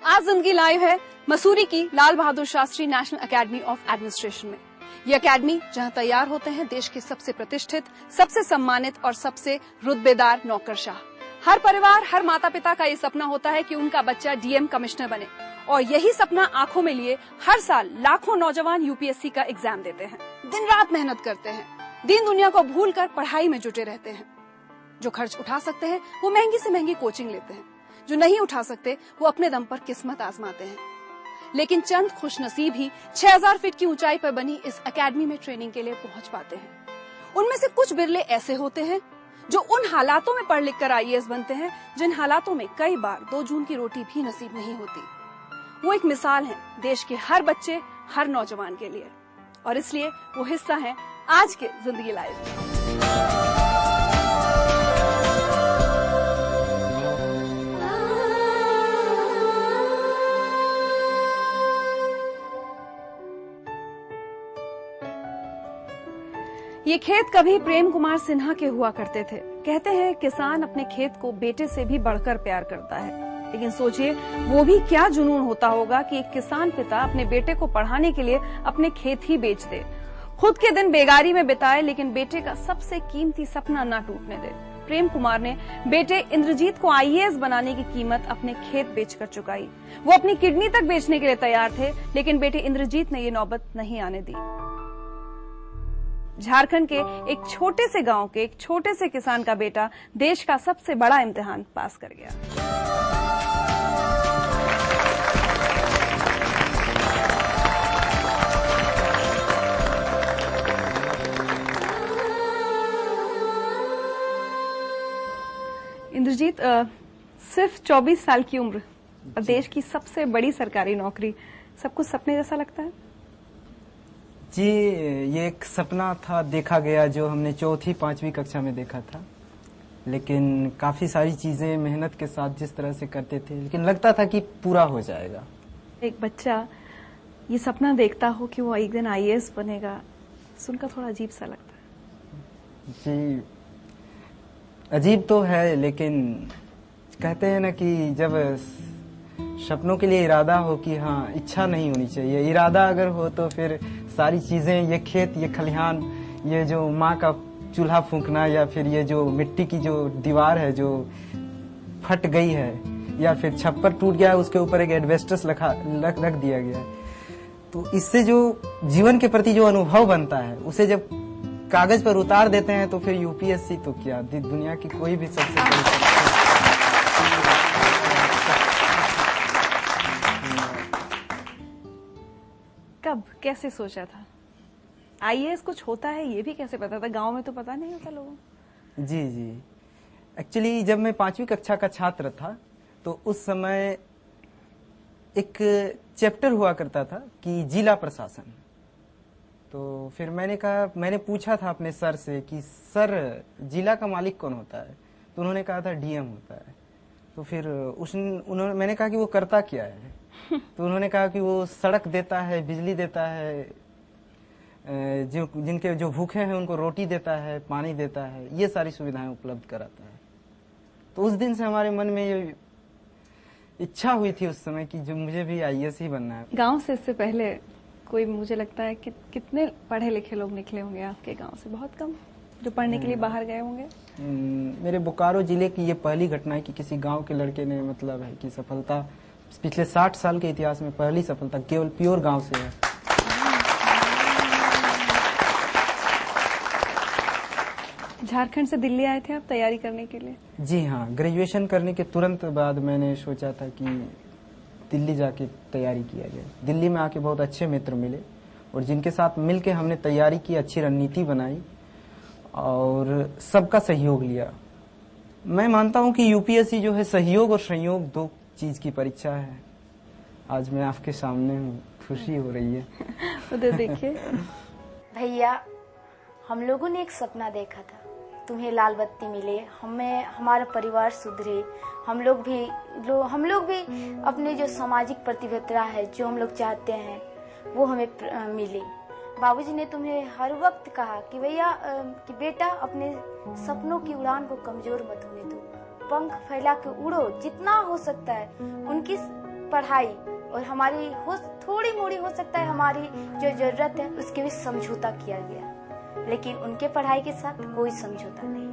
आज जिंदगी लाइव है मसूरी की Lal Bahadur Shastri national academy of administration में। ये एकेडमी जहां तैयार होते हैं देश के सबसे प्रतिष्ठित, सबसे सम्मानित और सबसे रुतबेदार नौकरशाह। हर परिवार, हर माता पिता का ये सपना होता है कि उनका बच्चा डीएम कमिश्नर बने, और यही सपना आंखों में लिए हर साल लाखों नौजवान यूपीएससी का एग्जाम देते हैं, दिन रात मेहनत करते हैं, दीन दुनिया को भूलकर पढ़ाई में जुटे रहते हैं। जो खर्च उठा सकते हैं वो महंगी से महंगी कोचिंग लेते हैं, जो नहीं उठा सकते वो अपने दम पर किस्मत आजमाते हैं। लेकिन चंद खुशनसीब ही 6000 फीट की ऊंचाई पर बनी इस एकेडमी में ट्रेनिंग के लिए पहुंच पाते हैं। उनमें से कुछ बिरले ऐसे होते हैं जो उन हालातों में पढ़ लिख कर आईएएस बनते हैं जिन हालातों में कई बार 2 जून की रोटी भी नसीब नहीं होती। वो एक मिसाल है देश के हर बच्चे, हर नौजवान के लिए, और इसलिए वो हिस्सा है आज के जिंदगी लाइव। ये खेत कभी प्रेम कुमार सिन्हा के हुआ करते थे। कहते हैं किसान अपने खेत को बेटे से भी बढ़कर प्यार करता है, लेकिन सोचिए वो भी क्या जुनून होता होगा कि एक किसान पिता अपने बेटे को पढ़ाने के लिए अपने खेत ही बेच दे, खुद के दिन बेगारी में बिताए, लेकिन बेटे का सबसे कीमती सपना ना टूटने दे। प्रेम कुमार ने बेटे इंद्रजीत को आईएएस बनाने की कीमत अपने खेत बेचकर चुकाई। वो अपनी किडनी तक बेचने के लिए तैयार थे, लेकिन बेटे इंद्रजीत ने ये नौबत नहीं आने दी। झारखंड के एक छोटे से गांव के एक छोटे से किसान का बेटा देश का सबसे बड़ा इम्तिहान पास कर गया। इंद्रजीत, सिर्फ 24 साल की उम्र और देश की सबसे बड़ी सरकारी नौकरी, सब कुछ सपने जैसा लगता है? जी, ये एक सपना था देखा गया जो हमने 4th 5वीं कक्षा में देखा था, लेकिन काफी सारी चीजें मेहनत के साथ जिस तरह से करते थे, लेकिन लगता था कि पूरा हो जाएगा। एक बच्चा ये सपना देखता हो कि वो एक दिन आईएएस बनेगा, सुनकर थोड़ा अजीब सा लगता है। जी, अजीब तो है, लेकिन कहते हैं ना कि जब सपनों के लिए इरादा हो कि हाँ, इच्छा नहीं होनी चाहिए, इरादा अगर हो तो फिर सारी चीजें, ये खेत, ये खलिहान, ये जो माँ का चूल्हा फूंकना, या फिर ये जो मिट्टी की जो दीवार है जो फट गई है, या फिर छप्पर टूट गया है, उसके ऊपर एक एडवेस्टस रख दिया गया है, तो इससे जो जीवन के प्रति जो अनुभव बनता है उसे जब कागज पर उतार देते हैं तो फिर यूपीएससी तो क्या, दुनिया की कोई भी सबसे बड़ी कब कैसे सोचा था आईएएस कुछ होता है, ये भी कैसे पता था? गांव में तो पता नहीं होता लोगों को। जी, एक्चुअली जब मैं 5वीं कक्षा का छात्र था तो उस समय एक चैप्टर हुआ करता था कि जिला प्रशासन। तो फिर मैंने पूछा था अपने सर से कि सर, जिला का मालिक कौन होता है? तो उन्होंने कहा था डीएम होता है। तो फिर मैंने कहा कि वो करता क्या है? तो उन्होंने कहा कि वो सड़क देता है, बिजली देता है, जिनके जो भूखे हैं उनको रोटी देता है, पानी देता है, ये सारी सुविधाएं उपलब्ध कराता है। तो उस दिन से हमारे मन में ये इच्छा हुई थी उस समय कि जो मुझे भी आईएएस ही बनना है। गांव से इससे पहले कोई, मुझे लगता है कि कितने पढ़े लिखे लोग निकले होंगे आपके गांव से? बहुत कम जो पढ़ने के लिए बाहर गए होंगे। मेरे बोकारो जिले की ये पहली घटना है कि किसी गांव के लड़के ने, मतलब है कि सफलता पिछले 60 साल के इतिहास में पहली सफलता केवल प्योर गांव से है। झारखंड से दिल्ली आए थे आप तैयारी करने के लिए? जी हाँ, ग्रेजुएशन करने के तुरंत बाद मैंने सोचा था कि दिल्ली जाके तैयारी किया जाए। दिल्ली में आके बहुत अच्छे मित्र मिले और जिनके साथ मिलके हमने तैयारी की, अच्छी रणनीति बनाई और सबका सहयोग लिया। मैं मानता हूं कि यूपीएससी जो है सहयोग और संयोग 2 चीज की परीक्षा है। आज मैं आपके सामने हूँ, खुशी हो रही है। उधर देखिए। भैया, हम लोगों ने एक सपना देखा था, तुम्हें लाल बत्ती मिले, हमारा परिवार सुधरे, हम लोग भी अपने जो सामाजिक प्रतिबद्धता है, जो हम लोग चाहते हैं वो हमें मिले। बाबूजी ने तुम्हें हर वक्त कहा कि भैया कि बेटा अपने सपनों की उड़ान को कमजोर मत होने दो, पंख फैला के उड़ो, जितना हो सकता है उनकी पढ़ाई और हमारी थोड़ी मोड़ी हो सकता है हमारी जो जरूरत है उसके भी समझौता किया गया, लेकिन उनके पढ़ाई के साथ कोई समझौता नहीं।